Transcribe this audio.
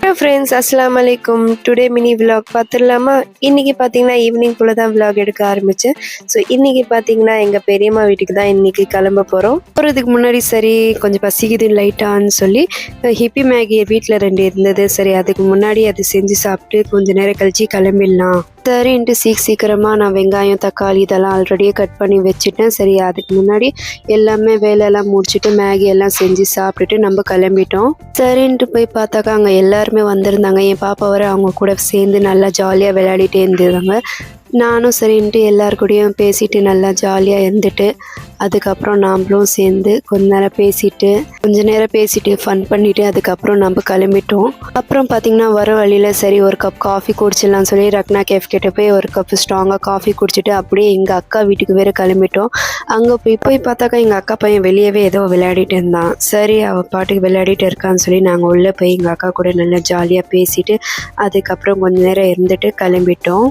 Hello friends, அஸ்ஸலாமு அலைக்கும். Today mini vlog பார்த்துடலாமா? இன்றைக்கி பார்த்தீங்கன்னா ஈவினிங் போல் தான் விலாக் எடுக்க ஆரம்பித்தேன். ஸோ இன்றைக்கி பார்த்தீங்கன்னா எங்கள் பெரியம்மா வீட்டுக்கு தான் இன்றைக்கி கிளம்ப போகிறதுக்கு முன்னாடி சரி கொஞ்சம் பசிக்குது லைட்டான்னு சொல்லி ஹிப்பி மேகி வீட்டில் 2 இருந்தது. சரி அதுக்கு முன்னாடி அது செஞ்சு சாப்பிட்டு கொஞ்சம் நேரம் கழிச்சு கிளம்பிடலாம் சரின்ட்டு சீக்கிரமாக நான் வெங்காயம் தக்காளி இதெல்லாம் ஆல்ரெடியே கட் பண்ணி வச்சுட்டேன். சரி அதுக்கு முன்னாடி எல்லாமே வேலையெல்லாம் முடிச்சுட்டு மேகி எல்லாம் செஞ்சு சாப்பிட்டுட்டு நம்ம கிளம்பிட்டோம். சரின்ட்டு போய் பார்த்தாக்கா அங்கே எல்லாருமே வந்திருந்தாங்க. என் பாப்பா வர அவங்க கூட சேர்ந்து நல்லா ஜாலியாக விளையாடிட்டே இருந்திருந்தாங்க. நானும் சரின்ட்டு எல்லாருக்கூடையும் பேசிட்டு நல்லா ஜாலியாக இருந்துட்டு அதுக்கப்புறம் நாம்ளும் சேர்ந்து கொஞ்ச நேரம் பேசிட்டு ஃபன் பண்ணிவிட்டு அதுக்கப்புறம் நம்ம கிளம்பிட்டோம். அப்புறம் பார்த்திங்கன்னா வர வழியில் சரி ஒரு கப் காஃபி குடிச்சிடலாம்னு சொல்லி ரக்னா கேஃப் கிட்ட போய் ஒரு கப் ஸ்ட்ராங்காக காஃபி குடிச்சிட்டு அப்படியே எங்கள் அக்கா வீட்டுக்கு வேறு கிளம்பிட்டோம். அங்கே போய் பார்த்தாக்கா எங்கள் அக்கா பையன் வெளியவே ஏதோ விளையாடிட்டு இருந்தான். சரி அவள் பாட்டுக்கு விளையாடிட்டு இருக்கான்னு சொல்லி நாங்கள் உள்ளே போய் எங்கள் அக்கா கூட நல்லா ஜாலியாக பேசிட்டு அதுக்கப்புறம் கொஞ்ச நேரம் இருந்துட்டு கிளம்பிட்டோம்.